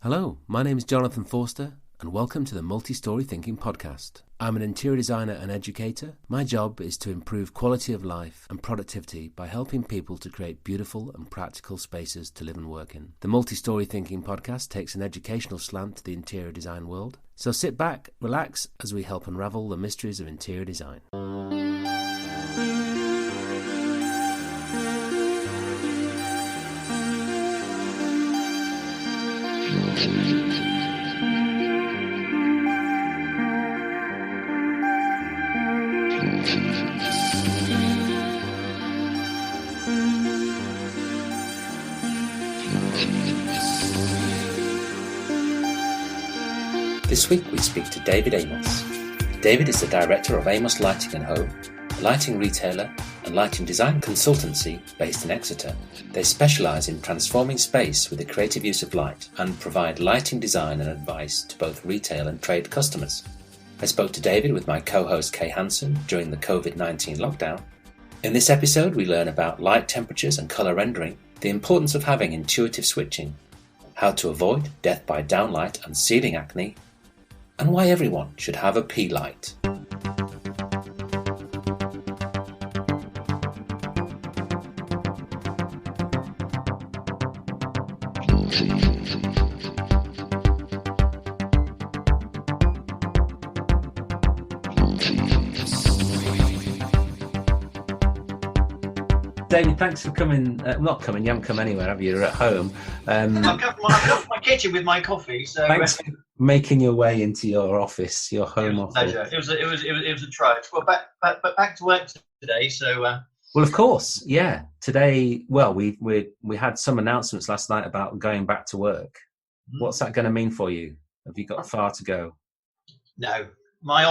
Hello, my name is Jonathan Forster and welcome to the Multi-Story Thinking Podcast. I'm an interior designer and educator. My job is to improve quality of life and productivity by helping people to create beautiful and practical spaces to live and work in. The Multi-Story Thinking Podcast takes an educational slant to the interior design world. So sit back, relax as we help unravel the mysteries of interior design. This week we speak to David Amos. David is the director of Amos Lighting Home, a lighting retailer and lighting design consultancy based in Exeter. They specialise in transforming space with the creative use of light and provide lighting design and advice to both retail and trade customers. I spoke to David with my co-host Kay Hanson during the COVID-19 lockdown. In this episode we learn about light temperatures and colour rendering, the importance of having intuitive switching, how to avoid death by downlight and ceiling acne, and why everyone should have a P light. David, thanks for coming. Not coming, you haven't come anywhere, have you? You're at home. I've got my kitchen with my coffee. So thanks for making your way into your office, your home office. Pleasure. It was a try. Well, back to work today. So. Well, of course, yeah. Today, well, we had some announcements last night about going back to work. What's that going to mean for you? Have you got far to go? No, my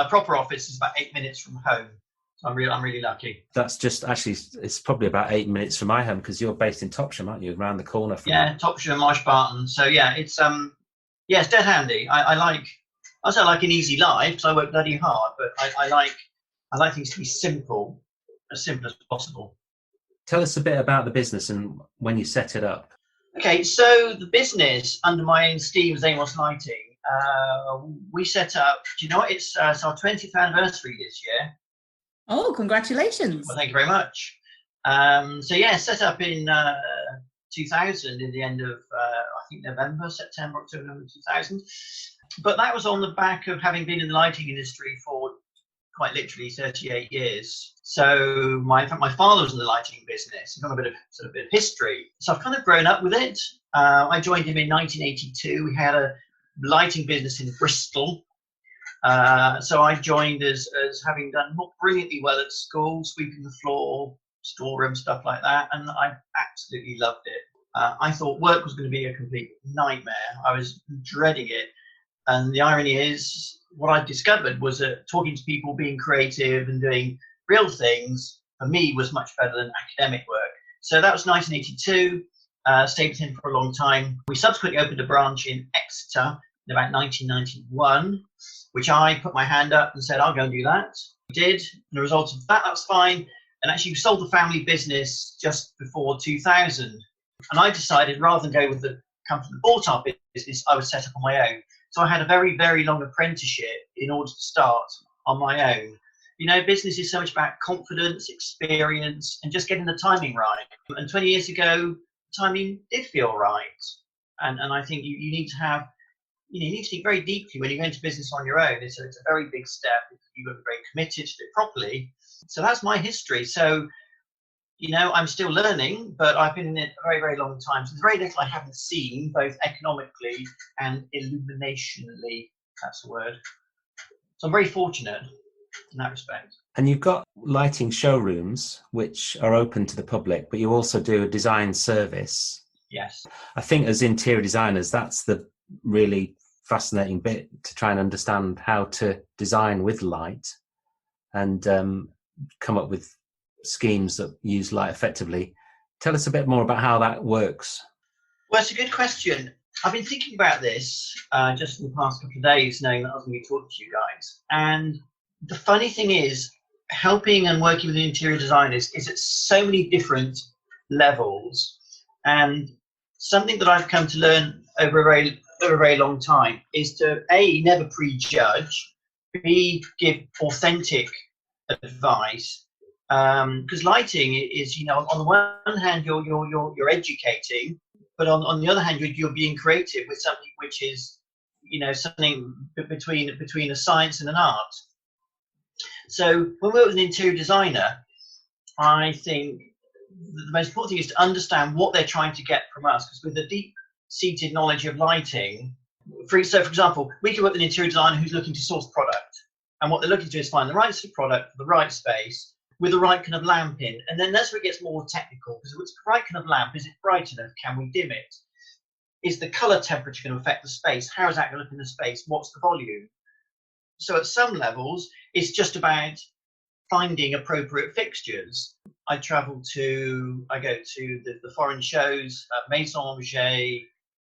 proper office is about 8 minutes from home. I'm really lucky. That's just actually, it's probably about 8 minutes from my home because you're based in Topsham, aren't you? Around the corner from Topsham, Marsh Barton. So yeah, it's dead handy. I like an easy life because I work bloody hard, but I like things to be simple as possible. Tell us a bit about the business and when you set it up. Okay, so the business under my own steam is Amos Lighting. We set up. Do you know what? It's our 20th anniversary this year. Oh, congratulations. Well, thank you very much. Set up in 2000 in the end of, I think September, October 2000. But that was on the back of having been in the lighting industry for quite literally 38 years. So my father was in the lighting business. He's got a bit of history. So I've kind of grown up with it. I joined him in 1982. We had a lighting business in Bristol. So I joined as having done not brilliantly well at school, sweeping the floor, storeroom, stuff like that, and I absolutely loved it. I thought work was going to be a complete nightmare. I was dreading it, and the irony is, what I discovered was that talking to people, being creative and doing real things, for me, was much better than academic work. So that was 1982, stayed with him for a long time. We subsequently opened a branch in Exeter in about 1991, which I put my hand up and said, I'll go and do that. We did. And the result of that was fine. And actually, we sold the family business just before 2000. And I decided, rather than go with the company that bought our business, I would set up on my own. So I had a very, very long apprenticeship in order to start on my own. You know, business is so much about confidence, experience, and just getting the timing right. And 20 years ago, timing did feel right. And I think you need to have, you need to think very deeply when you go into business on your own. It's a very big step. You've got to be very committed to it properly. So that's my history. So, I'm still learning, but I've been in it a very, very long time. So there's very little I haven't seen, both economically and illuminationally. That's the word. So I'm very fortunate in that respect. And you've got lighting showrooms, which are open to the public, but you also do a design service. Yes. I think as interior designers, that's the really fascinating bit, to try and understand how to design with light and come up with schemes that use light effectively. Tell us a bit more about how that works. Well, it's a good question. I've been thinking about this just in the past couple of days, knowing that I was going to be talking to you guys. And the funny thing is, helping and working with interior designers is at so many different levels. And something that I've come to learn over a very long time is to A, never prejudge, B, give authentic advice. Because lighting is, on the one hand you're educating, but on the other hand you're being creative with something which is, something between a science and an art. So when we work with an interior designer, I think the most important thing is to understand what they're trying to get from us, because with a deep-seated knowledge of lighting, for example, we can work with an interior designer who's looking to source product, and what they're looking to do is find the right sort of product for the right space with the right kind of lamp in, and then that's where it gets more technical, because if it's the right kind of lamp, is it bright enough? Can we dim it? Is the color temperature going to affect the space? How is that going to look in the space? What's the volume? So at some levels, it's just about finding appropriate fixtures. I go to the foreign shows, Maison Objet,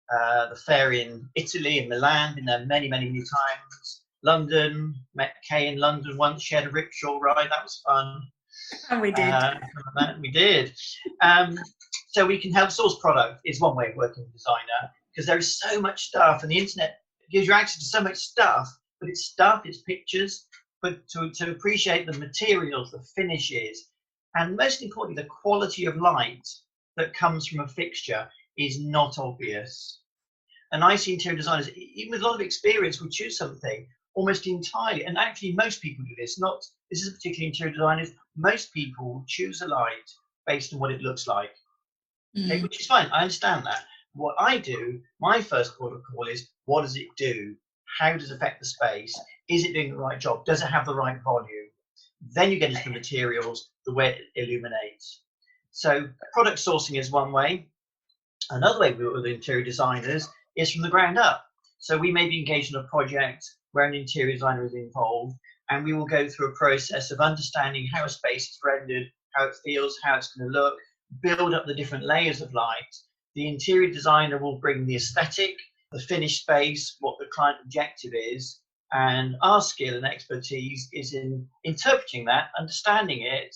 the fair in Italy, in Milan, been there many, many, many times. London, met Kay in London once, shared a rickshaw ride, that was fun. And we did. We did. So we can help source product is one way of working with a designer, because there is so much stuff, and the internet gives you access to so much stuff, but it's stuff, it's pictures, but to appreciate the materials, the finishes, and most importantly, the quality of light that comes from a fixture is not obvious. And I see interior designers, even with a lot of experience, will choose something almost entirely, and actually most people do this, this isn't particularly interior designers, most people choose a light based on what it looks like, okay, which is fine, I understand that. What I do, my first port of call is, what does it do? How does it affect the space? Is it doing the right job? Does it have the right volume? Then you get into the materials, the way it illuminates. So product sourcing is one way. Another way we work with interior designers is from the ground up. So we may be engaged in a project where an interior designer is involved, and we will go through a process of understanding how a space is rendered, how it feels, how it's going to look, build up the different layers of light. The interior designer will bring the aesthetic, the finished space, what the client objective is, and our skill and expertise is in interpreting that, understanding it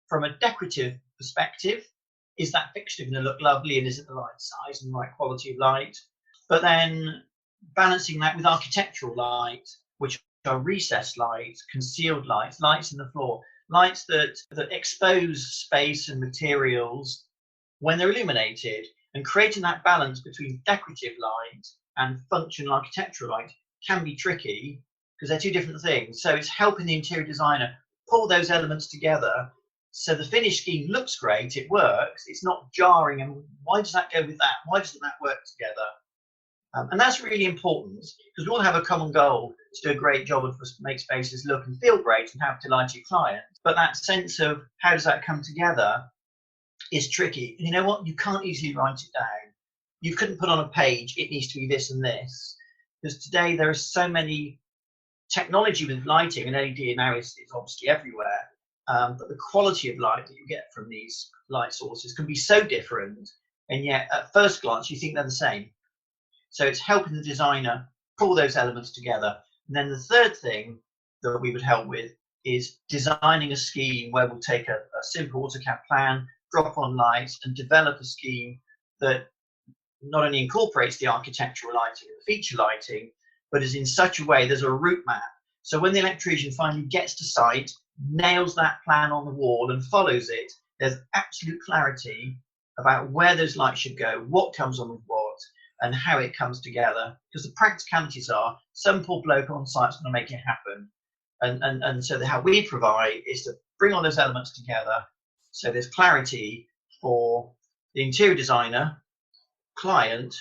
from a decorative perspective. Is that fixture going to look lovely, and is it the right size and the right quality of light? But then balancing that with architectural light, which are recessed light, concealed lights, lights in the floor, lights that expose space and materials when they're illuminated, and creating that balance between decorative light and functional architectural light can be tricky because they're two different things. So it's helping the interior designer pull those elements together so the finished scheme looks great, it works, it's not jarring, and why does that go with that? Why doesn't that work together? And that's really important, because we all have a common goal to do a great job of make spaces look and feel great and have delighted clients. But that sense of how does that come together is tricky. And you know what? You can't easily write it down. You couldn't put on a page, it needs to be this and this. Because today there is so many technology with lighting, and LED now is obviously everywhere. But the quality of light that you get from these light sources can be so different. And yet at first glance, you think they're the same. So it's helping the designer pull those elements together. And then the third thing that we would help with is designing a scheme where we'll take a simple AutoCAD plan, drop on lights, and develop a scheme that not only incorporates the architectural lighting and the feature lighting, but is in such a way there's a route map. So when the electrician finally gets to site, nails that plan on the wall and follows it, there's absolute clarity about where those lights should go, what comes on with what, and how it comes together. Because the practicalities are, some poor bloke on site's going to make it happen. And so how we provide is to bring all those elements together so there's clarity for the interior designer, client,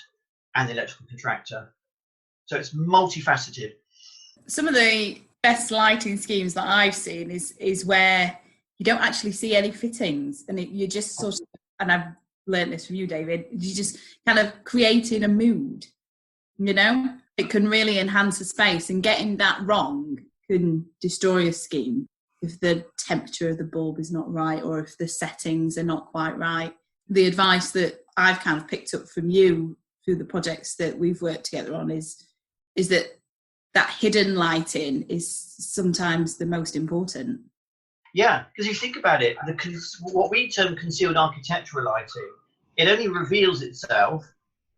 and the electrical contractor. So it's multifaceted. Some of the best lighting schemes that I've seen is where you don't actually see any fittings, and you just sort of, and I've learned this from you, David, you just kind of creating a mood, it can really enhance a space, and getting that wrong can destroy a scheme if the temperature of the bulb is not right, or if the settings are not quite right. The advice that I've kind of picked up from you through the projects that we've worked together on is that hidden lighting is sometimes the most important. Yeah, because if you think about it, what we term concealed architectural lighting, it only reveals itself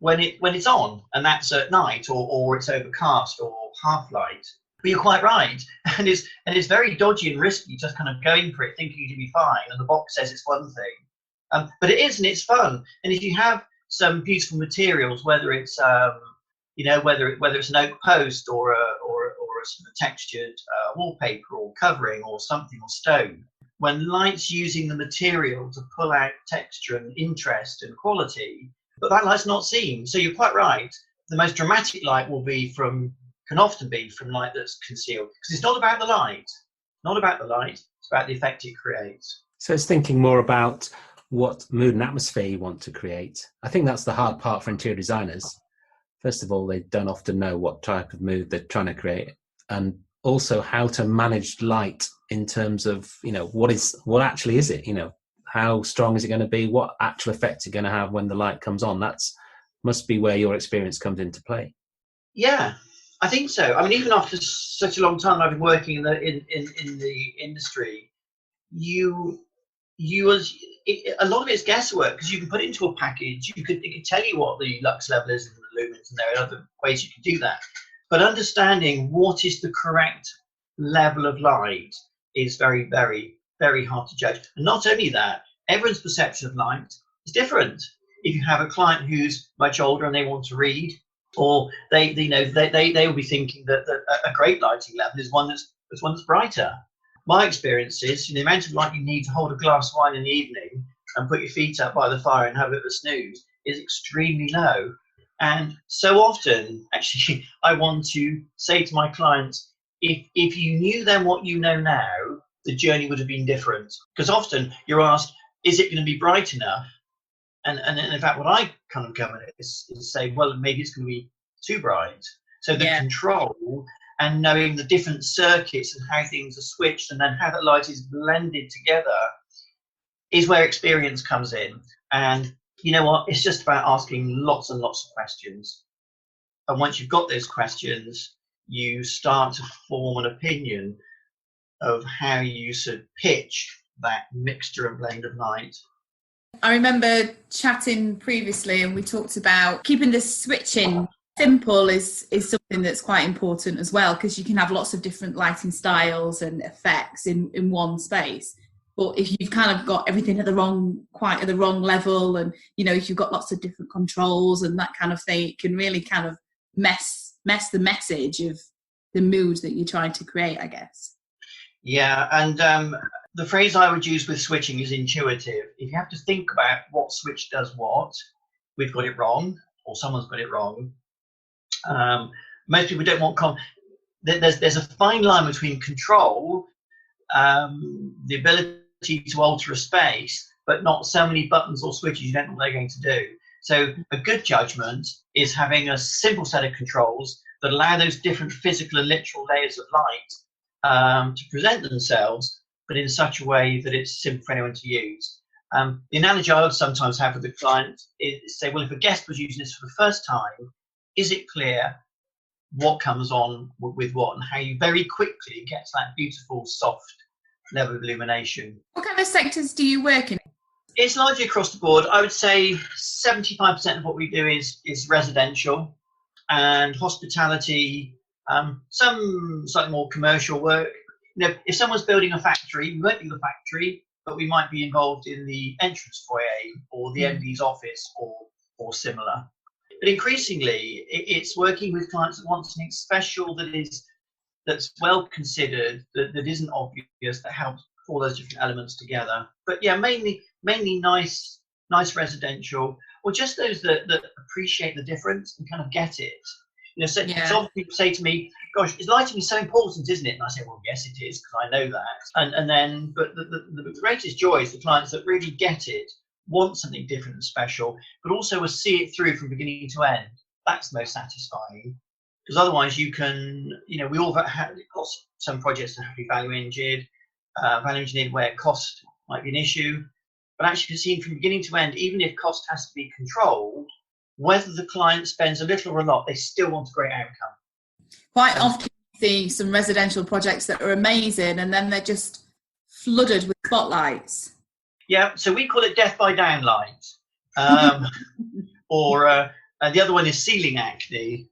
when it's on, and that's at night, or it's overcast or half light. But you're quite right, and it's very dodgy and risky, just kind of going for it, thinking you'll be fine, and the box says it's one thing, but it isn't. It's fun, and if you have some beautiful materials, whether it's whether it's an oak post or a sort of textured wallpaper or covering or something, or stone, when light's using the material to pull out texture and interest and quality, but that light's not seen. So you're quite right. The most dramatic light can often be from light that's concealed, because it's not about the light. It's about the effect it creates. So it's thinking more about what mood and atmosphere you want to create. I think that's the hard part for interior designers. First of all, they don't often know what type of mood they're trying to create, and also how to manage light in terms of, what actually is it? How strong is it going to be? What actual effect are you going to have when the light comes on? That's must be where your experience comes into play. Yeah, I think so. I mean, even after such a long time I've been working in the industry, a lot of it's guesswork, because you can put it into a package. It could tell you what the lux level is and the lumens, and there are other ways you can do that. But understanding what is the correct level of light is very, very, very hard to judge. And not only that, everyone's perception of light is different. If you have a client who's much older and they want to read, or they will be thinking that a great lighting level is one that's brighter. My experience is, the amount of light you need to hold a glass of wine in the evening and put your feet up by the fire and have a bit of a snooze is extremely low. And so often, actually, I want to say to my clients, if you knew then what you know now, the journey would have been different. Because often you're asked, is it going to be bright enough? And in fact, what I kind of come at it is say, well, maybe it's going to be too bright. So the control and knowing the different circuits and how things are switched, and then how that light is blended together, is where experience comes in. And you know what? It's just about asking lots and lots of questions. And once you've got those questions, you start to form an opinion of how you should pitch that mixture and blend of light. I remember chatting previously, and we talked about keeping the switching simple is something that's quite important as well, because you can have lots of different lighting styles and effects in one space. But if you've kind of got everything quite at the wrong level, and if you've got lots of different controls and that kind of thing, it can really kind of mess the message of the mood that you're trying to create, I guess. Yeah, and the phrase I would use with switching is intuitive. If you have to think about what switch does what, we've got it wrong, or someone's got it wrong. Most people don't want there's a fine line between control, the ability to alter a space, but not so many buttons or switches you don't know what they're going to do. So a good judgment is having a simple set of controls that allow those different physical and literal layers of light to present themselves, but in such a way that it's simple for anyone to use. The analogy I would sometimes have with the client is say, well, if a guest was using this for the first time, is it clear what comes on with what, and how you very quickly get to that beautiful, soft level of illumination? What kind of sectors do you work in? It's largely across the board. I would say 75% of what we do is residential and hospitality, some slightly more commercial work. If someone's building a factory, we won't do the factory, but we might be involved in the entrance foyer or the MD's office or similar. But increasingly, it's working with clients that want something special that's well considered, that isn't obvious, that helps all those different elements together. But yeah, mainly nice residential, or just those that appreciate the difference and kind of get it. So often people say to me, "Gosh, lighting is so important, isn't it?" And I say, "Well, yes, it is, because I know that." And then, but the greatest joy is the clients that really get it, want something different and special, but also will see it through from beginning to end. That's the most satisfying, because otherwise you can, we all have got some projects that have to be value engineered where cost might be an issue, but actually seen from beginning to end, even if cost has to be controlled, whether the client spends a little or a lot, they still want a great outcome. Quite often you see some residential projects that are amazing, and then they're just flooded with spotlights. Yeah, so we call it death by downlight, or And the other one is ceiling acne.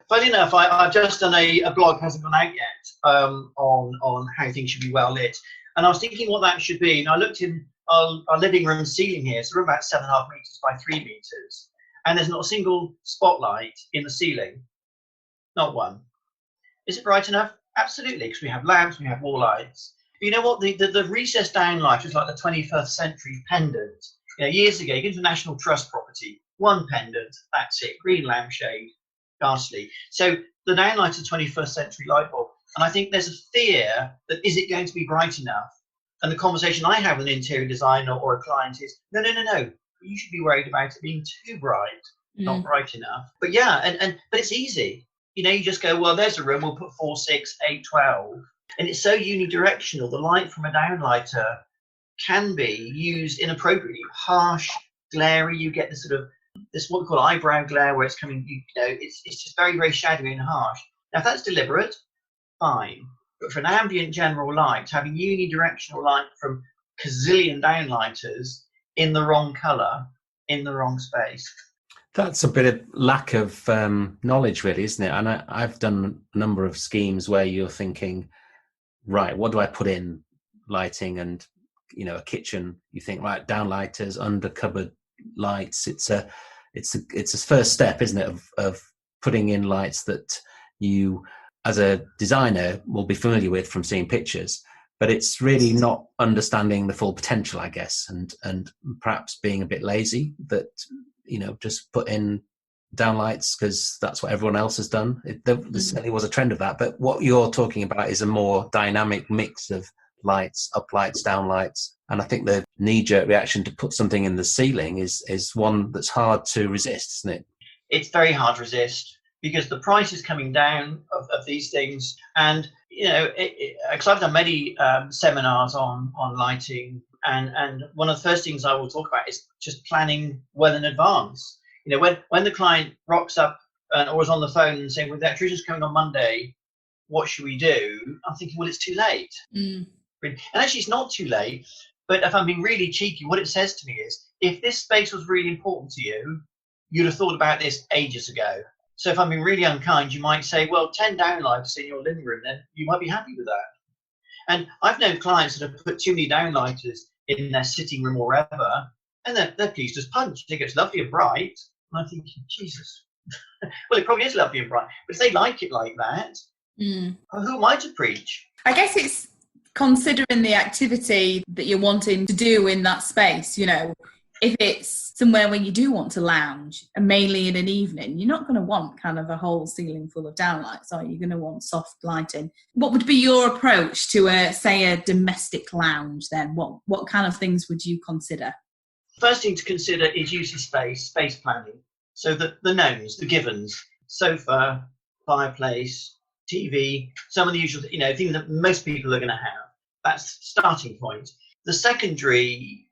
Funny enough, I've just done a blog, hasn't gone out yet, on how things should be well lit. And I was thinking what that should be. And I looked in our living room ceiling here. So we're about 7.5 meters by 3 meters. And there's not a single spotlight in the ceiling. Not one. Is it bright enough? Absolutely, because we have lamps, we have wall lights. But you know what? The recessed downlight was like the 21st century pendant. Years ago, you go to National Trust property, one pendant, that's it, green lampshade, ghastly. So the downlight is a 21st century light bulb. And I think there's a fear that is it going to be bright enough? And the conversation I have with an interior designer or a client is, no. You should be worried about it being too bright, not bright enough. But yeah, but it's easy. You just go, well, there's a room, we'll put 4, 6, 8, 12. And it's so unidirectional. The light from a downlighter can be used inappropriately. Harsh, glary, you get this sort of, this what we call eyebrow glare, where it's coming, it's just very, very shadowy and harsh. Now, if that's deliberate, fine. But for an ambient general light, having unidirectional light from gazillion downlighters in the wrong colour, in the wrong space. That's a bit of lack of knowledge, really, isn't it? And I've done a number of schemes where you're thinking, right, what do I put in lighting? And, a kitchen, you think, right, downlighters, under cupboard lights. It's a first step, isn't it, of putting in lights that you, as a designer, will be familiar with from seeing pictures. But it's really not understanding the full potential, I guess, and perhaps being a bit lazy that, just put in downlights because that's what everyone else has done. There certainly was a trend of that. But what you're talking about is a more dynamic mix of lights, uplights, downlights. And I think the knee-jerk reaction to put something in the ceiling is one that's hard to resist, isn't it? It's very hard to resist because the price is coming down of these things. And, because I've done many seminars on lighting, and one of the first things I will talk about is just planning well in advance. When the client rocks up or is on the phone and saying, well, the electrician's coming on Monday, what should we do? I'm thinking, well, it's too late. And actually, it's not too late. But if I'm being really cheeky, what it says to me is, if this space was really important to you, you'd have thought about this ages ago. So if I'm being really unkind, you might say, well, 10 downlights in your living room, then you might be happy with that. And I've known clients that have put too many downlighters in their sitting room or wherever, and they're pleased as punch. They think it's lovely and bright. And I'm thinking, Jesus. Well, it probably is lovely and bright. But if they like it like that, who am I to preach? I guess it's considering the activity that you're wanting to do in that space. If it's somewhere where you do want to lounge, and mainly in an evening, you're not going to want kind of a whole ceiling full of downlights, are you? You're going to want soft lighting. What would be your approach to, say, a domestic lounge then? What kind of things would you consider? First thing to consider is use of space planning. So the knowns, the givens, sofa, fireplace, TV, some of the usual, things that most people are going to have. That's the starting point. The secondary,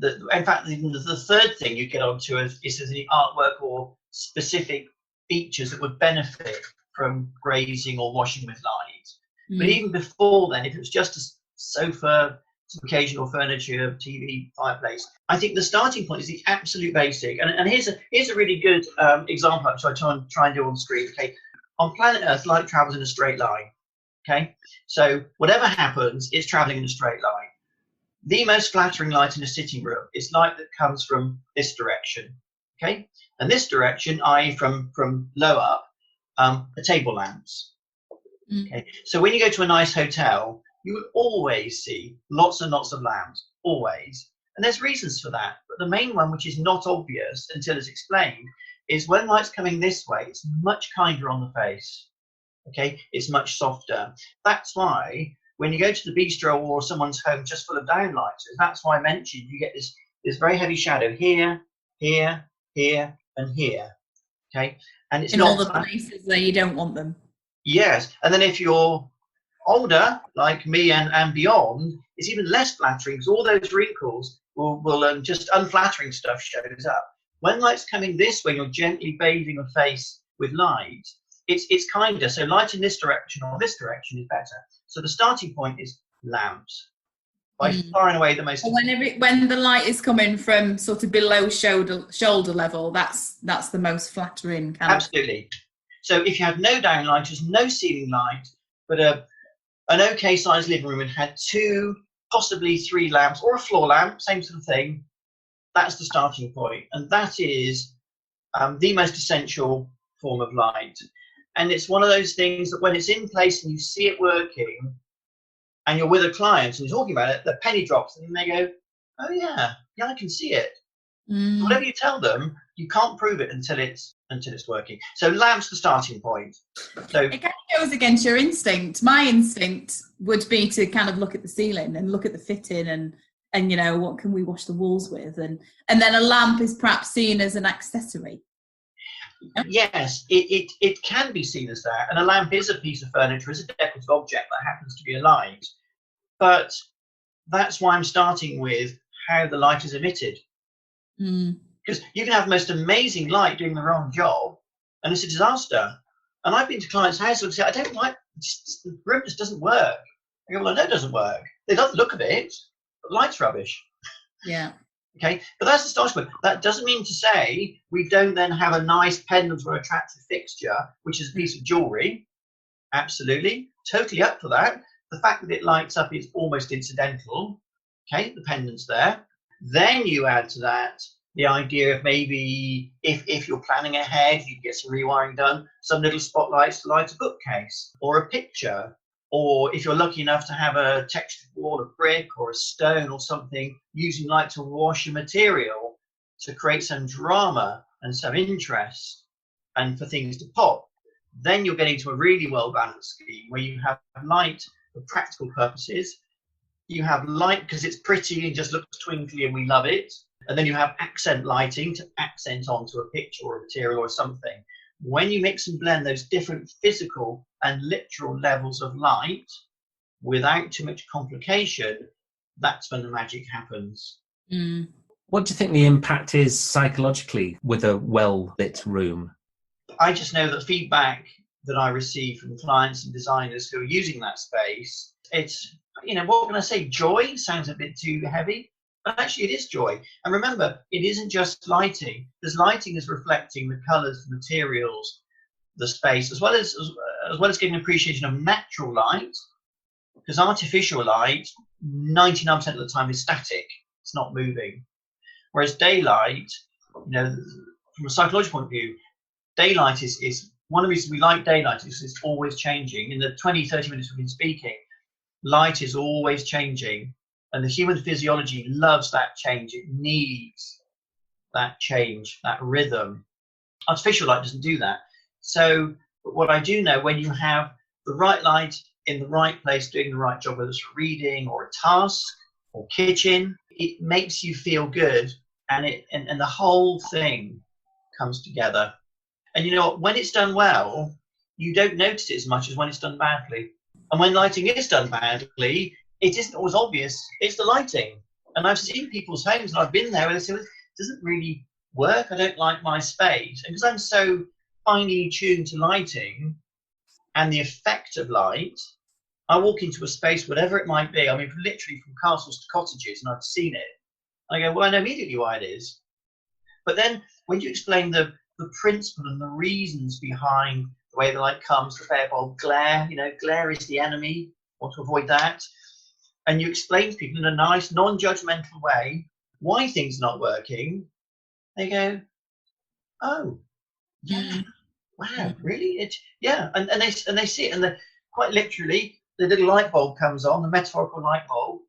in fact, the third thing you get onto is any artwork or specific features that would benefit from grazing or washing with light. But even before then, if it was just a sofa, some occasional furniture, TV, fireplace, I think the starting point is the absolute basic. And here's a really good example, which I try and do on screen. Okay, on planet Earth, light travels in a straight line. Okay, so whatever happens, it's traveling in a straight line. The most flattering light in a sitting room is light that comes from this direction. Okay, and this direction, i.e. from low up, are table lamps. Okay, so when you go to a nice hotel, you will always see lots and lots of lamps, always. And there's reasons for that. But the main one, which is not obvious until it's explained, is when light's coming this way, it's much kinder on the face. Okay, it's much softer. That's why when you go to the bistro or someone's home just full of downlighters, that's why I mentioned you get this very heavy shadow here, here, here, and here. Okay, and it's in not all the places where you don't want them. Yes, and then if you're older, like me and beyond, it's even less flattering because all those wrinkles will just unflattering stuff shows up. When light's coming this way, you're gently bathing a face with light. It's kinder. So light in this direction or this direction is better. So the starting point is lamps. by far and away the most. When the light is coming from sort of below shoulder level, that's the most flattering kind Absolutely. So if you had no downlighters, no ceiling light, but an okay sized living room and had 2, possibly 3 lamps or a floor lamp, same sort of thing, that's the starting point. And that is the most essential form of light. And it's one of those things that when it's in place and you see it working and you're with a client and you're talking about it, the penny drops and they go, oh yeah, I can see it. So whatever you tell them, you can't prove it until it's working. So lamp's the starting point. So it kind of goes against your instinct. My instinct would be to kind of look at the ceiling and look at the fitting and you know, what can we wash the walls with, and then a lamp is perhaps seen as an accessory. Yes, it can be seen as that, and a lamp is a piece of furniture, is a decorative object that happens to be a light. But that's why I'm starting with how the light is emitted. Because you can have the most amazing light doing the wrong job, and it's a disaster. And I've been to clients' houses and say, I don't like, the room just doesn't work. I go, well, I know it doesn't work. They love the look of it, but the light's rubbish. Yeah. Okay, but that's the starting point. That doesn't mean to say we don't then have a nice pendant or attractive fixture, which is a piece of jewellery. Absolutely, totally up for that. The fact that it lights up is almost incidental. Okay, the pendant's there. Then you add to that the idea of maybe if you're planning ahead, you get some rewiring done, some little spotlights to light a bookcase or a picture. Or if you're lucky enough to have a textured wall of brick or a stone or something, using light to wash a material to create some drama and some interest and for things to pop, then you're getting to a really well-balanced scheme where you have light for practical purposes, you have light because it's pretty and just looks twinkly and we love it, and then you have accent lighting to accent onto a picture or a material or something. When you mix and blend those different physical and literal levels of light without too much complication, that's when the magic happens. What do you think the impact is psychologically with a well-lit room? I just know that feedback that I receive from clients and designers who are using that space, it's, you know, what can I say? Joy sounds a bit too heavy. But actually it is joy. And remember, it isn't just lighting. There's lighting is reflecting the colours, the materials, the space, as well as getting an appreciation of natural light. Because artificial light, 99% of the time is static. It's not moving. Whereas daylight, you know, from a psychological point of view, daylight is one of the reasons we like daylight is it's always changing. In the 20, 30 minutes we've been speaking, light is always changing. And the human physiology loves that change. It needs that change, that rhythm. Artificial light doesn't do that. So what I do know, when you have the right light in the right place, doing the right job, whether it's reading or a task or kitchen, it makes you feel good, and the whole thing comes together. And you know what? When it's done well, you don't notice it as much as when it's done badly. And when lighting is done badly, it isn't always obvious. It's the lighting. And I've seen people's homes, and I've been there, where they say, well, it doesn't really work. I don't like my space. And because I'm so finely tuned to lighting and the effect of light, I walk into a space, whatever it might be. I mean, literally from castles to cottages, and I've seen it. I go, well, I know immediately why it is. But then when you explain the principle and the reasons behind the way the light comes, the bare bulb glare, you know, glare is the enemy, want to avoid that. And you explain to people in a nice, non-judgmental way why things are not working, they go, oh, yeah, wow, really? And they see it, and quite literally, the little light bulb comes on, the metaphorical light bulb.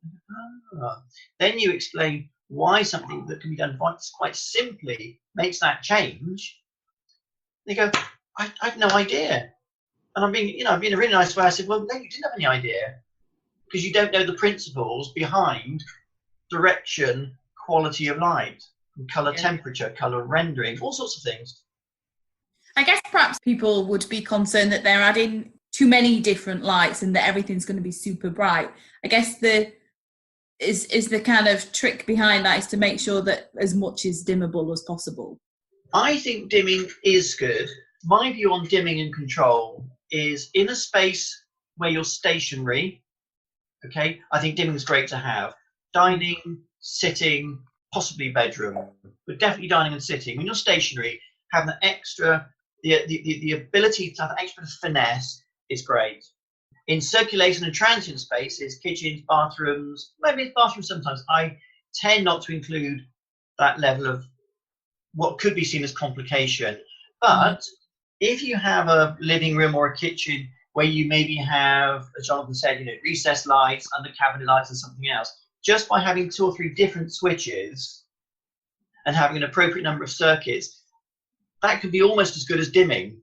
Then you explain why something that can be done quite simply makes that change. They go, I have no idea. And I'm being a really nice way. I said, well, no, you didn't have any idea. Because you don't know the principles behind direction, quality of light, colour temperature, colour rendering, all sorts of things. I guess perhaps people would be concerned that they're adding too many different lights and that everything's going to be super bright. I guess the kind of trick behind that is to make sure that as much is dimmable as possible. I think dimming is good. My view on dimming and control is in a space where you're stationary. Okay, I think dimming is great to have. dining, sitting, possibly bedroom, but definitely dining and sitting. When you're stationary, having the extra, the ability to have an extra finesse is great. In circulation and transient spaces, kitchens, bathrooms, maybe it's bathrooms sometimes, I tend not to include that level of what could be seen as complication. But if you have a living room or a kitchen where you maybe have, as Jonathan said, recessed lights, under cabinet lights and something else, just by having 2 or 3 different switches and having an appropriate number of circuits, that could be almost as good as dimming,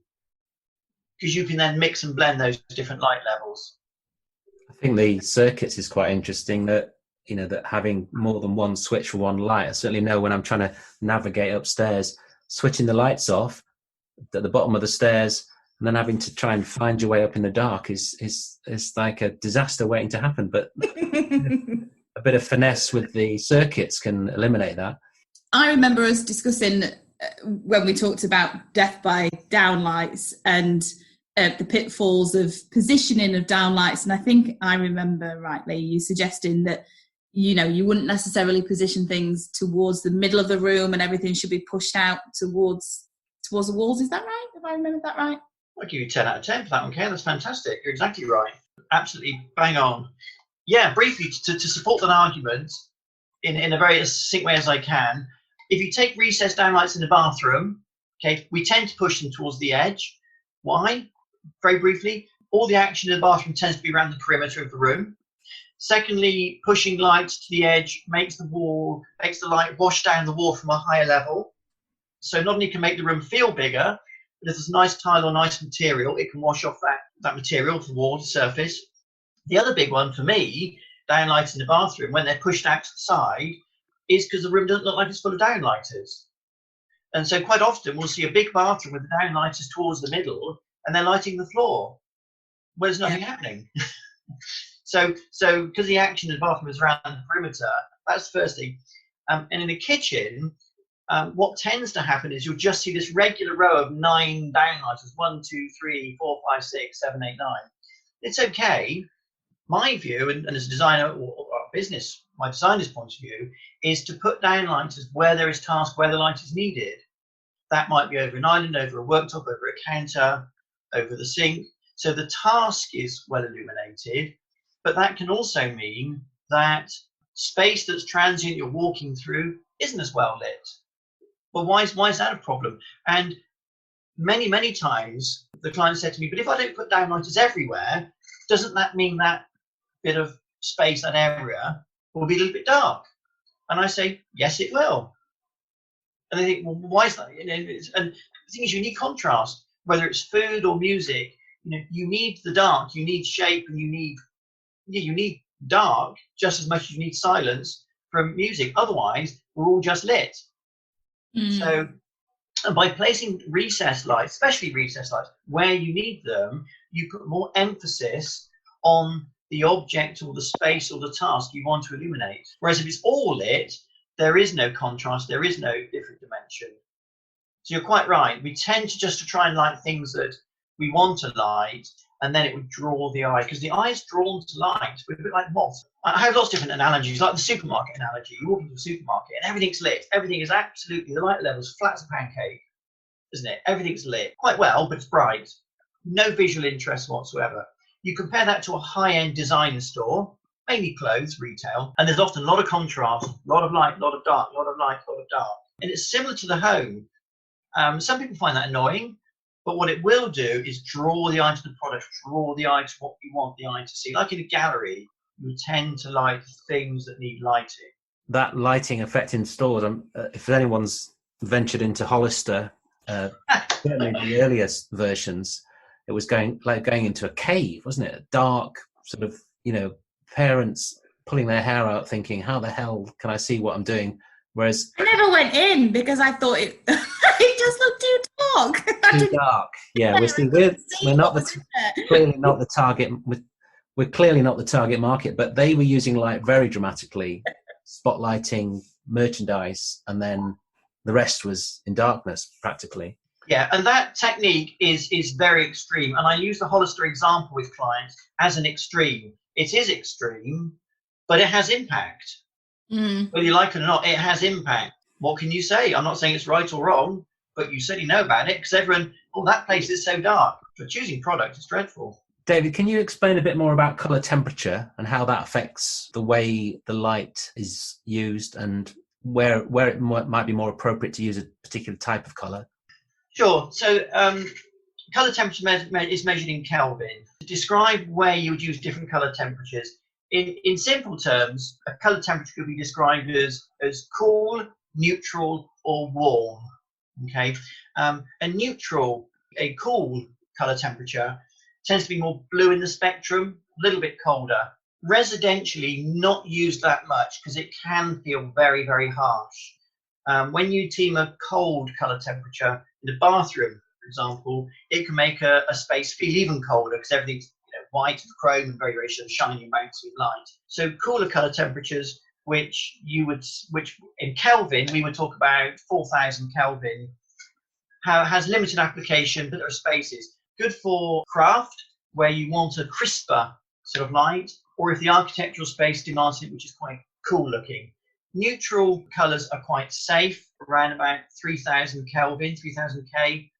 because you can then mix and blend those different light levels. I think the circuits is quite interesting, that that having more than one switch for one light. I certainly know when I'm trying to navigate upstairs, switching the lights off at the bottom of the stairs and then having to try and find your way up in the dark is like a disaster waiting to happen. But a bit of finesse with the circuits can eliminate that. I remember us discussing when we talked about death by downlights and the pitfalls of positioning of downlights, and I think I remember rightly you suggesting that you wouldn't necessarily position things towards the middle of the room and everything should be pushed out towards the walls. Is that right? Have I remembered that right? I'll give you 10 out of 10 for that one, Kay. That's fantastic. You're exactly right. Absolutely bang on. Yeah, briefly, to support an argument in a very succinct way as I can, if you take recessed downlights in the bathroom, okay, we tend to push them towards the edge. Why? Very briefly, all the action in the bathroom tends to be around the perimeter of the room. Secondly, pushing lights to the edge makes the light wash down the wall from a higher level. So not only can make the room feel bigger, but if there's a nice tile or nice material, it can wash off that material to the wall, to surface. The other big one for me, downlights in the bathroom, when they're pushed out to the side, is because the room doesn't look like it's full of downlighters. And so quite often we'll see a big bathroom with the downlighters towards the middle and they're lighting the floor where there's nothing happening. So because the action in the bathroom is around the perimeter, that's the first thing. And in the kitchen, what tends to happen is you'll just see this regular row of 9 downlighters, 1, 2, 3, 4, 5, 6, 7, 8, 9. It's okay. My view, and as a designer or business, my designer's point of view, is to put downlighters where there is task, where the light is needed. That might be over an island, over a worktop, over a counter, over the sink. So the task is well illuminated, but that can also mean that space that's transient you're walking through isn't as well lit. Well, why is that a problem? And many, many times the client said to me, but if I don't put downlighters everywhere, doesn't that mean that bit of space, that area, will be a little bit dark? And I say, yes, it will. And they think, well, why is that? And the thing is, you need contrast, whether it's food or music. You need the dark, you need shape, and you need dark just as much as you need silence from music. Otherwise, we're all just lit. So, and by placing recessed lights, especially recessed lights, where you need them, you put more emphasis on the object or the space or the task you want to illuminate. Whereas if it's all lit, there is no contrast, there is no different dimension. So you're quite right. We tend to try and light things that we want to light, and then it would draw the eye, because the eye is drawn to light. We're a bit like moths. I have lots of different analogies, like the supermarket analogy. You walk into a supermarket and everything's lit. Everything is absolutely, the light level's flat as a pancake, isn't it? Everything's lit quite well, but it's bright. No visual interest whatsoever. You compare that to a high-end designer store, mainly clothes, retail, and there's often a lot of contrast, a lot of light, a lot of dark, a lot of light, a lot of dark. And it's similar to the home. Some people find that annoying, but what it will do is draw the eye to the product, draw the eye to what you want the eye to see. Like in a gallery, you tend to light things that need lighting. That lighting effect in stores, if anyone's ventured into Hollister, certainly in the earliest versions, it was going into a cave, wasn't it? A dark sort of, parents pulling their hair out thinking, how the hell can I see what I'm doing? Whereas I never went in because I thought it just looked too dark. Too dark. Yeah, we're not clearly not the target. We're clearly not the target market, but they were using light very dramatically, spotlighting merchandise, and then the rest was in darkness practically. Yeah, and that technique is very extreme. And I use the Hollister example with clients as an extreme. It is extreme, but it has impact. Whether you like it or not, it has impact. What can you say? I'm not saying it's right or wrong, but you certainly know about it because everyone, oh, that place is so dark. But choosing product is dreadful. David, can you explain a bit more about colour temperature and how that affects the way the light is used and where it might be more appropriate to use a particular type of colour? Sure. So colour temperature is measured in Kelvin. To describe where you would use different colour temperatures, in simple terms, a colour temperature could be described as cool, neutral, or warm. Okay, a cool colour temperature tends to be more blue in the spectrum, a little bit colder. Residentially, not used that much because it can feel very, very harsh. When you team a cold colour temperature in a bathroom, for example, it can make a space feel even colder because everything's white and chrome and very, very shiny and bouncy light. So cooler colour temperatures, which in Kelvin, we would talk about 4,000 Kelvin, has limited application, but there are spaces. Good for craft, where you want a crisper sort of light, or if the architectural space demands it, which is quite cool looking. Neutral colours are quite safe, around about 3,000 Kelvin, 3,000 K.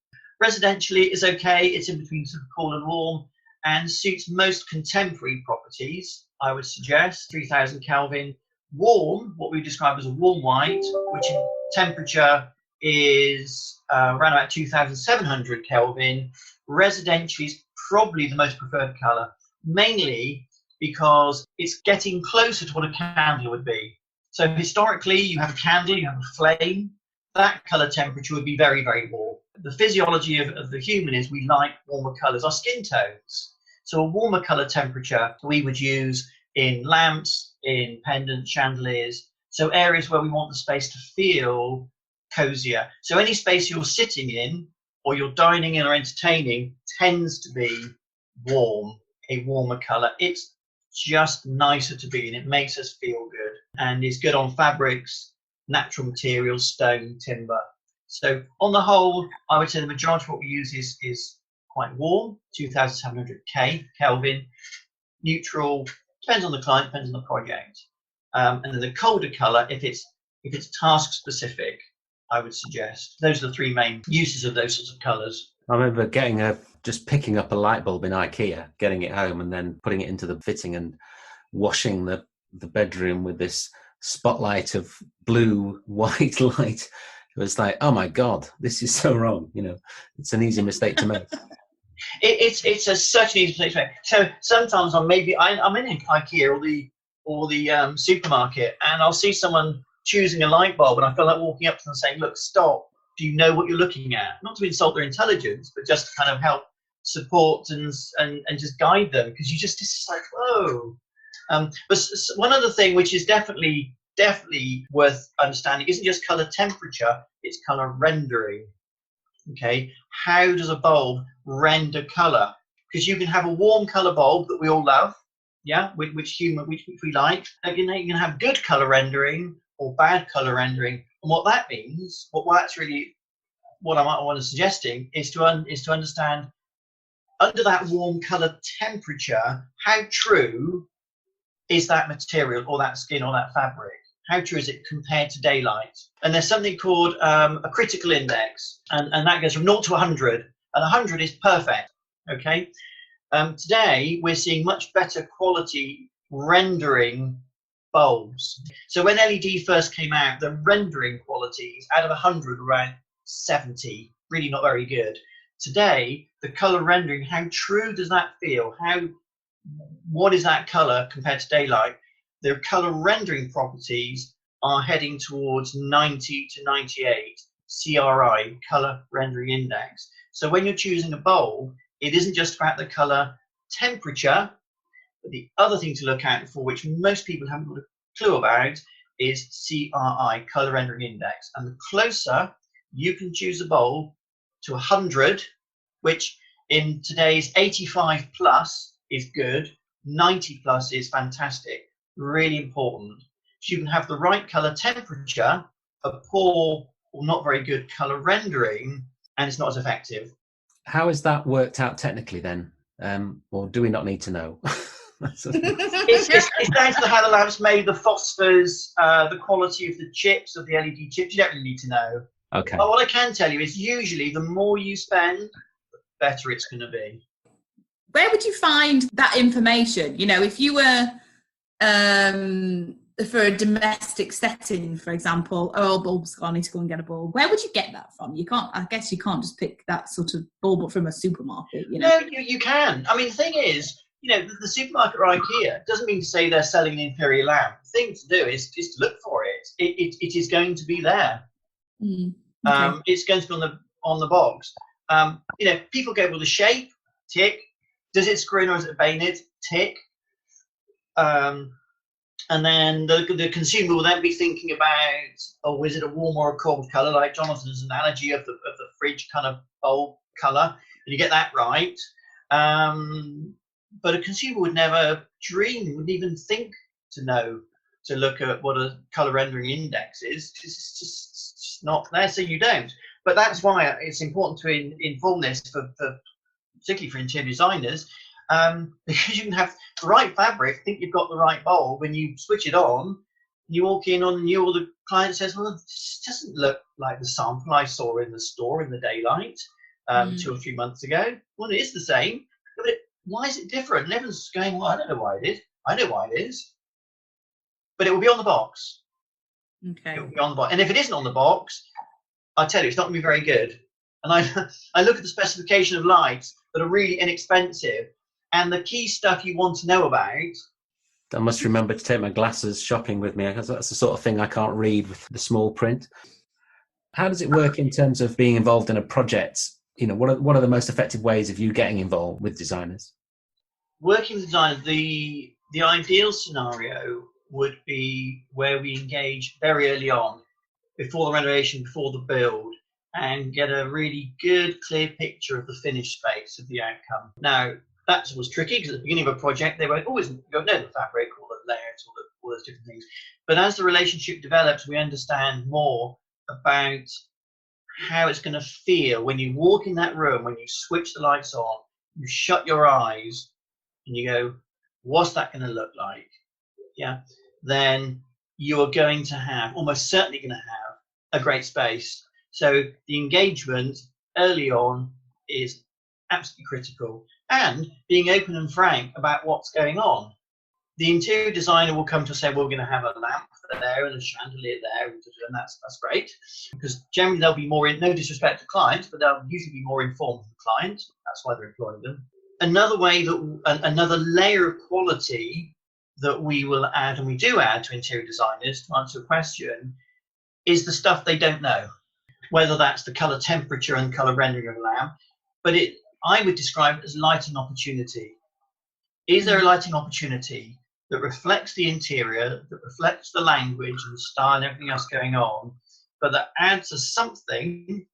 Residentially is okay, it's in between sort of cool and warm, and suits most contemporary properties, I would suggest, 3,000 Kelvin. Warm, what we describe as a warm white, which in temperature is around about 2,700 Kelvin. Residentially is probably the most preferred colour, mainly because it's getting closer to what a candle would be. So historically, you have a candle, you have a flame, that colour temperature would be very, very warm. The physiology of the human is we like warmer colours, our skin tones. So a warmer colour temperature we would use in lamps, in pendants, chandeliers, so areas where we want the space to feel cozier. So any space you're sitting in or you're dining in or entertaining tends to be warm, a warmer colour. It's just nicer to be in. It makes us feel good and is good on fabrics, natural materials, stone, timber. So on the whole, I would say the majority of what we use is quite warm, 2,700 Kelvin. Neutral, depends on the client, depends on the project. And then the colder colour, if it's task specific, I would suggest. Those are the three main uses of those sorts of colours. I remember just picking up a light bulb in IKEA, getting it home and then putting it into the fitting and washing the bedroom with this spotlight of blue, white light. It was like, oh my God, this is so wrong. It's an easy mistake to make. It's such an easy mistake to make. So sometimes I'm in IKEA or the supermarket, and I'll see someone choosing a light bulb, and I feel like walking up to them and saying, "Look, stop. Do you know what you're looking at?" Not to insult their intelligence, but just to kind of help support and just guide them, because it's just like, whoa. But one other thing which is definitely worth understanding isn't just color temperature, it's color rendering. Okay, how does a bulb render color? Because you can have a warm color bulb that we all love, which we like. You can have good color rendering or bad color rendering, and what that means, what I want to suggesting is to understand under that warm color temperature, how true is that material or that skin or that fabric? How true is it compared to daylight? And there's something called a critical index, and that goes from 0 to 100, and 100 is perfect. Okay. Today we're seeing much better quality rendering bulbs. So when LED first came out, the rendering qualities out of 100 were around 70, really not very good. Today, the color rendering, how true does that feel? What is that color compared to daylight? The color rendering properties are heading towards 90 to 98 CRI, color rendering index. So when you're choosing a bulb, it isn't just about the color temperature, but the other thing to look out for, which most people haven't got a clue about, is CRI, color rendering index. And the closer you can choose a bulb to 100, which in today's 85 plus is good, 90 plus is fantastic, really important. So you can have the right color temperature, a poor or not very good color rendering, and it's not as effective. How is that worked out technically then? Or do we not need to know? It's down to how the lamp's made, the phosphors, the quality of the chips, of the LED chips. You don't really need to know. Okay. But what I can tell you is usually the more you spend, the better it's going to be. Where would you find that information? You know, if you were for a domestic setting, for example, oh, bulb's gone, I need to go and get a bulb. Where would you get that from? I guess you can't just pick that sort of bulb from a supermarket, you know? No, you can. I mean, the thing is, you know, the supermarket or IKEA doesn't mean to say they're selling an inferior lamp. The thing to do is just to look for it. It is going to be there. Okay. It's going to be on the box. You know, people go, well, the shape, tick. Does it screw in or is it a bayonet? Tick. And then the consumer will then be thinking about, oh, is it a warm or a cold colour, like Jonathan's analogy of the fridge kind of bulb colour, and you get that right. But a consumer would never dream, wouldn't even think to look at what a colour rendering index is. It's just not there, so you don't. But that's why it's important to inform this for particularly for interior designers. Because you can have the right fabric, think you've got the right bulb, when you switch it on, you walk in on you, or the client says, well, this doesn't look like the sample I saw in the store in the daylight 2 or 3 months ago. Well, it is the same, but why is it different? And everyone's going, well, I don't know why it is. I know why it is. But it will be on the box. Okay. It will be on the box. And if it isn't on the box, I tell you, it's not going to be very good. And I look at the specification of lights that are really inexpensive, and the key stuff you want to know about. I must remember to take my glasses shopping with me, because that's the sort of thing I can't read with the small print. How does it work in terms of being involved in a project? You know, what are the most effective ways of you getting involved with designers? Working with designers, the ideal scenario would be where we engage very early on, before the renovation, before the build, and get a really good, clear picture of the finished space, of the outcome. Now, that was tricky, because at the beginning of a project, they won't always know the fabric, or the layers, all those different things. But as the relationship develops, we understand more about how it's going to feel when you walk in that room, when you switch the lights on, you shut your eyes, and you go, what's that going to look like? Yeah. Then you are going to have, almost certainly going to have, a great space. So the engagement early on is absolutely critical, and being open and frank about what's going on. The interior designer will come to say, well, we're going to have a lamp there and a chandelier there, and that's great, because generally they'll be more, no disrespect to clients, but they'll usually be more informed than the client. That's why they're employing them. Another way another layer of quality that we will add, and we do add to interior designers to answer a question, is the stuff they don't know. Whether that's the colour temperature and colour rendering of a lamp, but I would describe it as lighting opportunity. Is there a lighting opportunity that reflects the interior, that reflects the language and the style and everything else going on, but that adds to something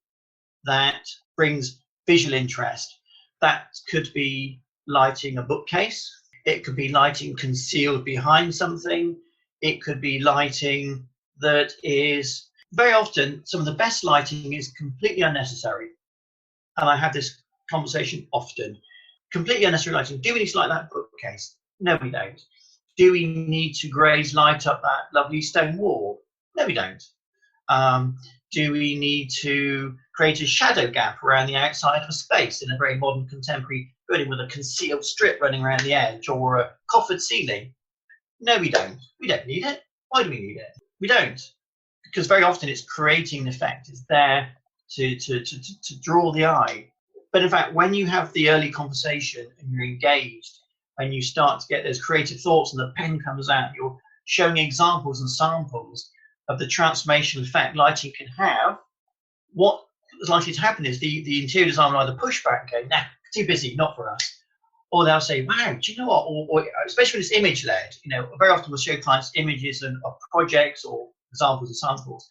that brings visual interest? That could be lighting a bookcase. It could be lighting concealed behind something. It could be lighting that is, very often, some of the best lighting is completely unnecessary. And I have this conversation often. Completely unnecessary lighting. Do we need to light that bookcase? No, we don't. Do we need to light up that lovely stone wall? No, we don't. Do we need to create a shadow gap around the outside of a space in a very modern contemporary building with a concealed strip running around the edge, or a coffered ceiling? No, we don't. We don't need it. Why do we need it? We don't. Because very often it's creating an effect. It's there to draw the eye. But in fact, when you have the early conversation and you're engaged, and you start to get those creative thoughts and the pen comes out, you're showing examples and samples of the transformational effect lighting can have, what is likely to happen is the interior designer will either push back and go, nah, too busy, not for us. Or they'll say, wow, do you know what? Or especially when it's image-led, very often we'll show clients images of projects or examples and samples.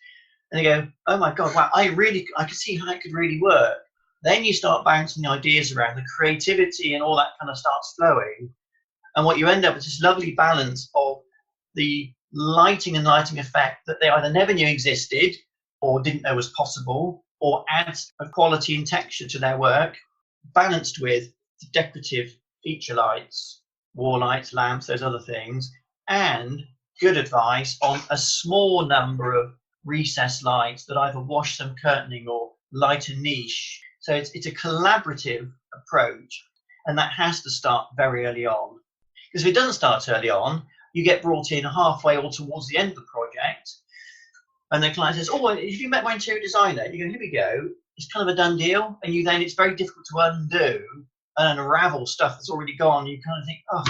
And they go, oh my God, wow, I could see how it could really work. Then you start bouncing the ideas around, the creativity and all that kind of starts flowing. And what you end up with is this lovely balance of the lighting and lighting effect that they either never knew existed or didn't know was possible, or adds a quality and texture to their work, balanced with the decorative feature lights, wall lights, lamps, those other things, and good advice on a small number of recessed lights that either wash some curtaining or light a niche. So it's a collaborative approach, and that has to start very early on. Because if it doesn't start early on, you get brought in halfway or towards the end of the project, and the client says, "Oh, if you met my interior designer," you go, "Here we go." It's kind of a done deal, and it's very difficult to undo and unravel stuff that's already gone. You kind of think, "Oh,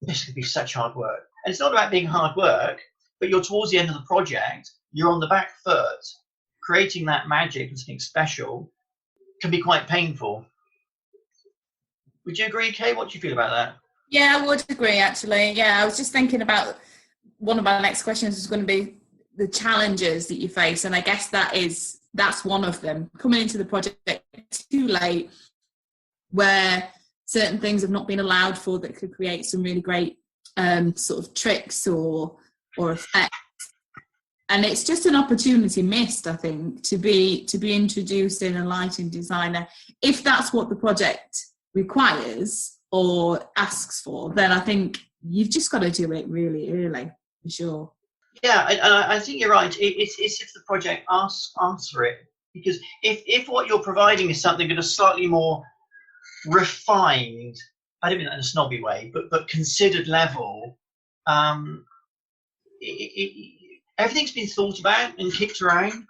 this could be such hard work." And it's not about being hard work, but you're towards the end of the project, you're on the back foot, creating that magic and something special can be quite painful. Would you agree, Kay? What do you feel about that? Yeah, I would agree, actually. Yeah, I was just thinking about one of my next questions is going to be the challenges that you face. And I guess that's one of them. Coming into the project too late, where certain things have not been allowed for that could create some really great sort of tricks or effects. And it's just an opportunity missed, I think, to be introduced in a lighting designer. If that's what the project requires or asks for, then I think you've just got to do it really early, for sure. Yeah, I think you're right. It's if the project asks for it. Because if what you're providing is something at a slightly more refined, I don't mean that in a snobby way, but considered level, everything's been thought about and kicked around.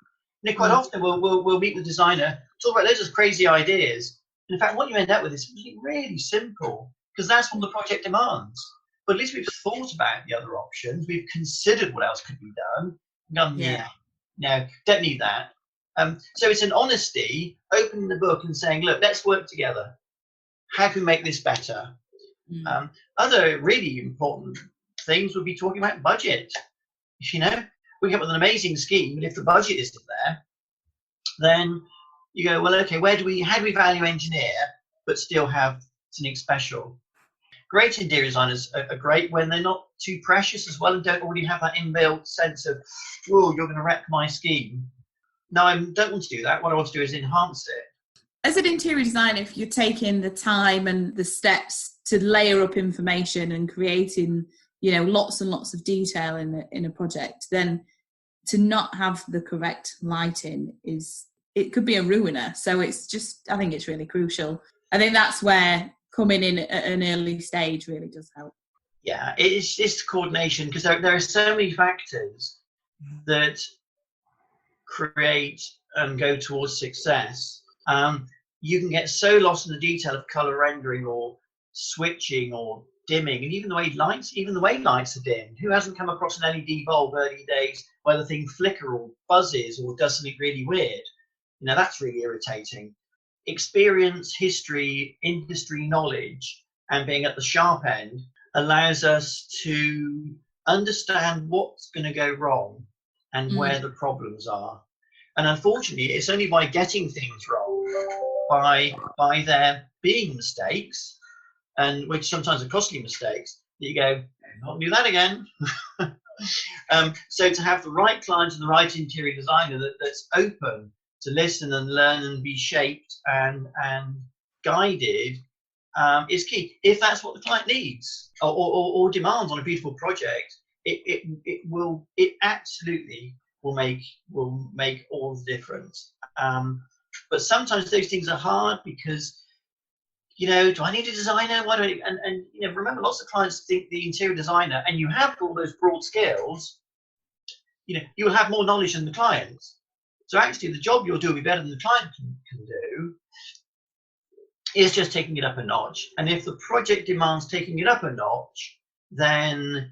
Quite often we'll meet the designer, talk about loads of crazy ideas. And in fact, what you end up with is really simple, because that's what the project demands. But at least we've thought about the other options. We've considered what else could be done. No, don't need that. So it's an honesty, opening the book and saying, look, let's work together. How can we make this better? Other really important things would be talking about budget. We come up with an amazing scheme, but if the budget isn't there, then you go, well, okay, how do we value engineer but still have something special? Great interior designers are great when they're not too precious as well and don't already have that inbuilt sense of, whoa, you're going to wreck my scheme. No, I don't want to do that. What I want to do is enhance it. As an interior designer, if you're taking the time and the steps to layer up information and creating, lots and lots of detail in a project, then to not have the correct lighting it could be a ruiner. So I think it's really crucial. I think that's where coming in at an early stage really does help. Yeah, it's coordination, because there are so many factors that create and go towards success. You can get so lost in the detail of color rendering or switching or dimming, and even the way lights are dimmed. Who hasn't come across an LED bulb early days where the thing flicker or buzzes or does something really weird? That's really irritating. Experience, history, industry knowledge, and being at the sharp end allows us to understand what's going to go wrong and where the problems are. And unfortunately, it's only by getting things wrong, by there being mistakes, and which sometimes are costly mistakes, that you go, not do that again. So to have the right client and the right interior designer that's open to listen and learn and be shaped and guided is key. If that's what the client needs or demands on a beautiful project, it absolutely will make all the difference. But sometimes those things are hard because, do I need a designer? Why do I? And remember, lots of clients think the interior designer, and you have all those broad skills, you will have more knowledge than the client. So actually, the job you'll do will be better than the client can do. It's just taking it up a notch. And if the project demands taking it up a notch, then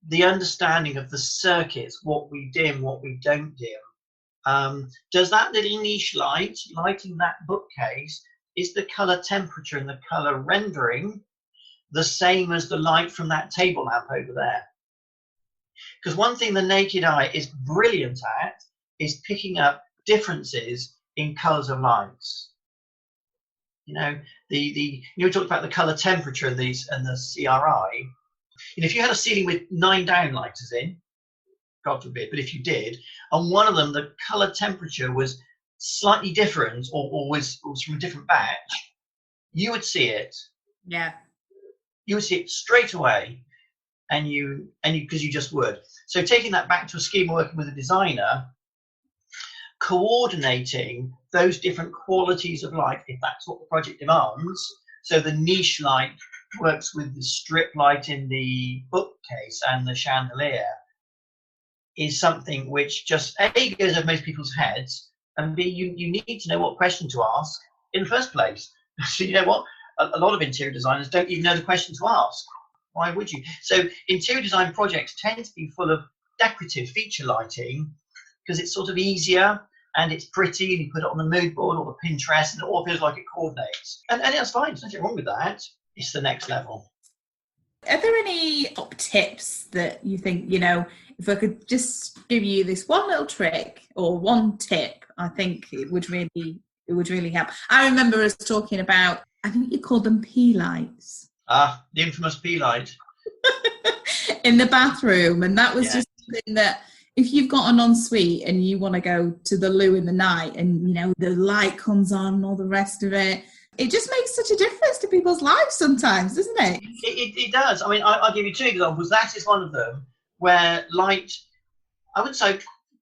the understanding of the circuits, what we dim, what we don't dim. Does that little niche lighting that bookcase, is the color temperature and the color rendering the same as the light from that table lamp over there? Because one thing the naked eye is brilliant at is picking up differences in colors of lights. We talked about the color temperature and the CRI. If you had a ceiling with 9 downlighters in, God forbid, but if you did, and one of them, the color temperature was slightly different or was from a different batch, you would see it. Yeah. You would see it straight away, and because you just would. So taking that back to a scheme, working with a designer, coordinating those different qualities of light, if that's what the project demands. So the niche light works with the strip light in the bookcase and the chandelier, is something which just A, goes over most people's heads, and B, you need to know what question to ask in the first place. So you know what? A lot of interior designers don't even know the question to ask. Why would you? So interior design projects tend to be full of decorative feature lighting because it's sort of easier and it's pretty, and you put it on the mood board or the Pinterest and it all feels like it coordinates. And that's fine, there's nothing wrong with that. It's the next level. Are there any top tips that you think, if I could just give you this one little trick or one tip, I think it would really help. I remember us talking about, I think you called them pea lights. Ah, the infamous pea light. In the bathroom, and that was just something that if you've got an ensuite and you want to go to the loo in the night and the light comes on and all the rest of it, it just makes such a difference to people's lives sometimes, doesn't it? It does. I mean, I'll give you two examples. That is one of them where light, I wouldn't say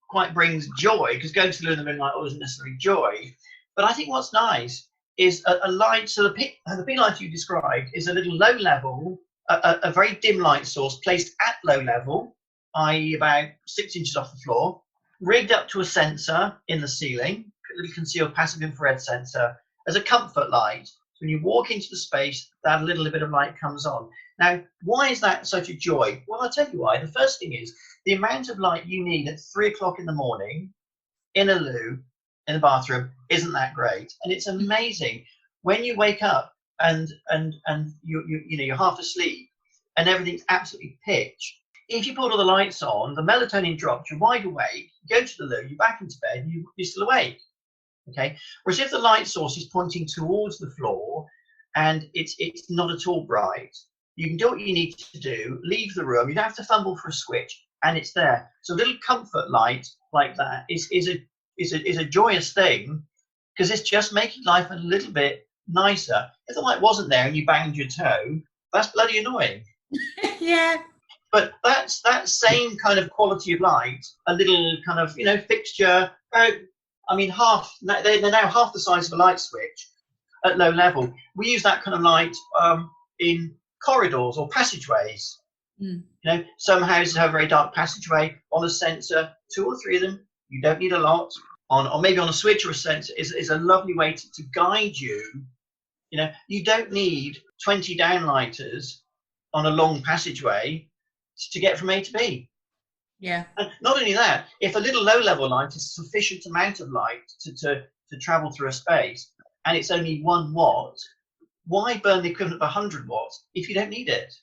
quite brings joy, because going to the loo in the middle of the night isn't necessarily joy. But I think what's nice is a light. So the pea light you described is a little low level, a very dim light source placed at low level, i.e. about 6 inches off the floor, rigged up to a sensor in the ceiling, a little concealed passive infrared sensor, as a comfort light. So when you walk into the space, that little bit of light comes on. Now, why is that such a joy? Well, I'll tell you why. The first thing is the amount of light you need at 3 o'clock in the morning in a loo, in the bathroom, isn't that great. And it's amazing when you wake up and you're half asleep and everything's absolutely pitch. If you put all the lights on, the melatonin drops, you're wide awake, you go to the loo, you're back into bed, and you're still awake. Okay. Whereas if the light source is pointing towards the floor and it's not at all bright, you can do what you need to do, leave the room, you don't have to fumble for a switch, and it's there. So a little comfort light like that is a joyous thing, because it's just making life a little bit nicer. If the light wasn't there and you banged your toe, that's bloody annoying. Yeah. But that's that same kind of quality of light, a little kind of, fixture. I mean, they're now half the size of a light switch at low level. We use that kind of light in corridors or passageways. Some houses have a very dark passageway. On a sensor, 2 or 3 of them, you don't need a lot. Or maybe on a switch or a sensor is a lovely way to guide you. You don't need 20 downlighters on a long passageway to get from A to B. Yeah. And not only that, if a little low-level light is a sufficient amount of light to travel through a space, and it's only 1 watt, why burn the equivalent of 100 watts if you don't need it?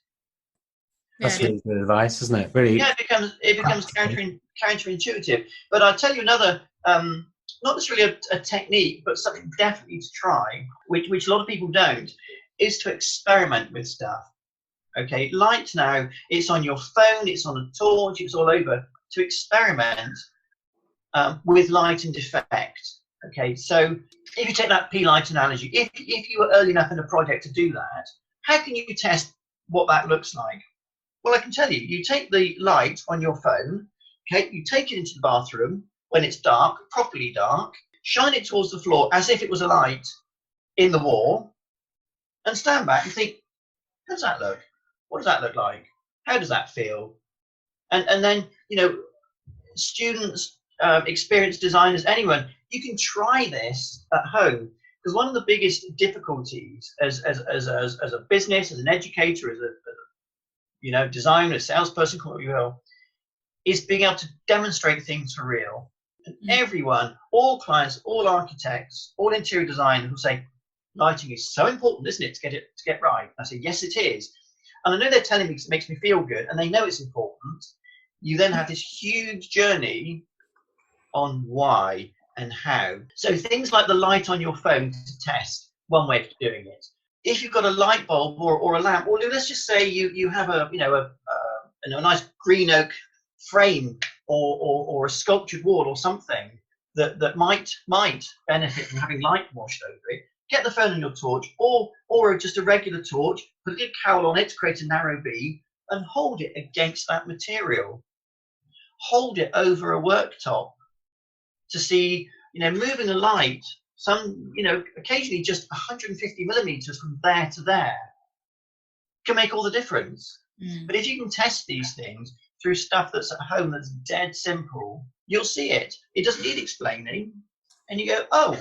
That's really good advice, isn't it? Really. Yeah, it becomes counterintuitive. But I'll tell you another, not necessarily a technique, but something definitely to try, which a lot of people don't, is to experiment with stuff. Okay, light now, it's on your phone, it's on a torch, it's all over. To experiment with light and effect. Okay, so if you take that pea light analogy, if you were early enough in a project to do that, how can you test what that looks like? Well, I can tell you, you take the light on your phone, okay, you take it into the bathroom when it's dark, properly dark, shine it towards the floor as if it was a light in the wall, and stand back and think, how does that look? What does that look like? How does that feel? And then, students, experienced designers, anyone, you can try this at home. Because one of the biggest difficulties as a business, as an educator, as a designer, a salesperson, call it what you will, is being able to demonstrate things for real. And everyone, all clients, all architects, all interior designers will say, lighting is so important, isn't it, to get right? I say, yes, it is. And I know they're telling me because it makes me feel good, and they know it's important. You then have this huge journey on why and how. So things like the light on your phone to test, one way of doing it. If you've got a light bulb or a lamp, or let's just say you have a nice green oak frame or a sculptured wall or something that might benefit from having light washed over it, get the phone and your torch, or just a regular torch, put a little cowl on it to create a narrow V, and hold it against that material. Hold it over a worktop to see, moving a light, occasionally just 150 millimeters from there to there can make all the difference. But if you can test these things through stuff that's at home that's dead simple, you'll see it. It doesn't need explaining. And you go, oh,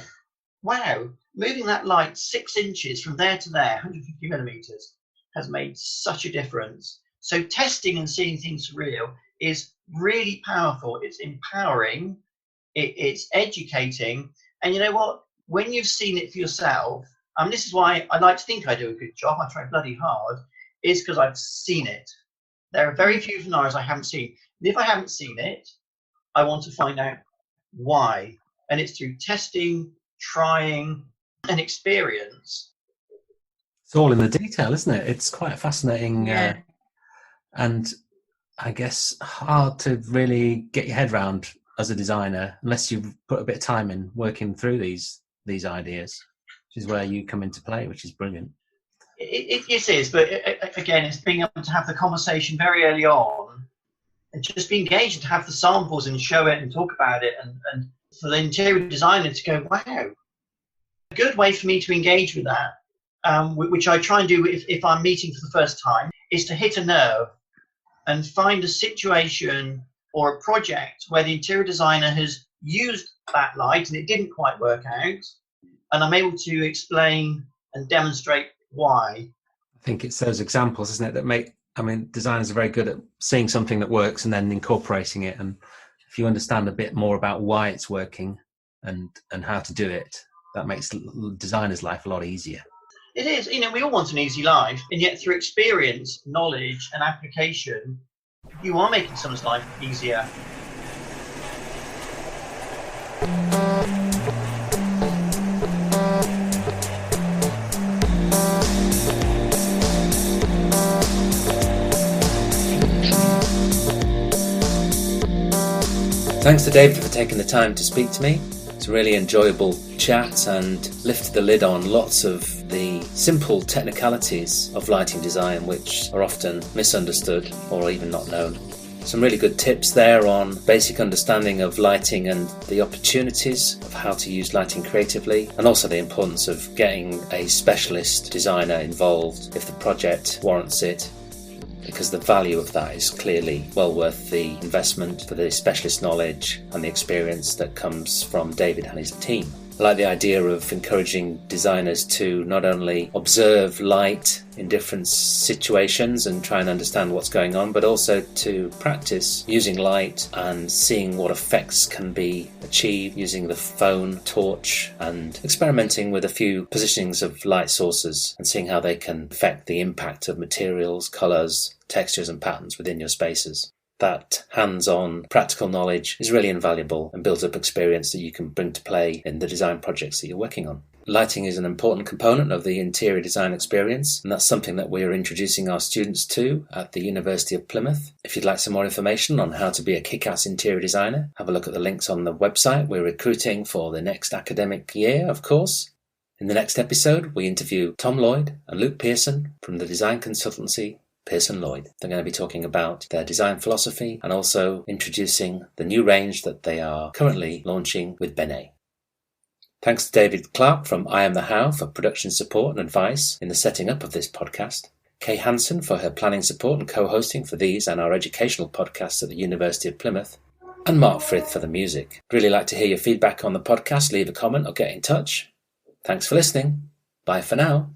wow, moving that light 6 inches from there to there, 150 millimeters, has made such a difference. So testing and seeing things for real is really powerful. It's empowering, it's educating. And you know what? When you've seen it for yourself, this is why I like to think I do a good job, I try bloody hard, is because I've seen it. There are very few scenarios I haven't seen. And if I haven't seen it, I want to find out why. And it's through testing, trying, and experience. It's all in the detail, isn't it? It's quite fascinating. Yeah. And I guess hard to really get your head around as a designer unless you've put a bit of time in working through these ideas, which is where you come into play, which is brilliant. It is, but again, it's being able to have the conversation very early on and just be engaged, to have the samples and show it and talk about it, and for the interior designer to go, wow. A good way for me to engage with that, which I try and do if I'm meeting for the first time, is to hit a nerve and find a situation or a project where the interior designer has used that light and it didn't quite work out, and I'm able to explain and demonstrate why. I think it's those examples, isn't it, that make, designers are very good at seeing something that works and then incorporating it. And if you understand a bit more about why it's working and how to do it, that makes designers' life a lot easier. It is. We all want an easy life, and yet through experience, knowledge, and application, you are making someone's life easier. Thanks to David for taking the time to speak to me. It's a really enjoyable chat and lifted the lid on lots of the simple technicalities of lighting design, which are often misunderstood or even not known. Some really good tips there on basic understanding of lighting and the opportunities of how to use lighting creatively, and also the importance of getting a specialist designer involved if the project warrants it, because the value of that is clearly well worth the investment for the specialist knowledge and the experience that comes from David and his team. I like the idea of encouraging designers to not only observe light in different situations and try and understand what's going on, but also to practice using light and seeing what effects can be achieved using the phone, torch, and experimenting with a few positionings of light sources and seeing how they can affect the impact of materials, colours, textures and patterns within your spaces. That hands-on practical knowledge is really invaluable and builds up experience that you can bring to play in the design projects that you're working on. Lighting is an important component of the interior design experience, and that's something that we're introducing our students to at the University of Plymouth. If you'd like some more information on how to be a kick-ass interior designer, have a look at the links on the website. We're recruiting for the next academic year, of course. In the next episode, we interview Tom Lloyd and Luke Pearson from the design consultancy Pearson Lloyd. They're going to be talking about their design philosophy and also introducing the new range that they are currently launching with Benet. Thanks to David Clark from I Am The How for production support and advice in the setting up of this podcast. Kay Hanson for her planning support and co-hosting for these and our educational podcasts at the University of Plymouth. And Mark Frith for the music. Really like to hear your feedback on the podcast. Leave a comment or get in touch. Thanks for listening. Bye for now.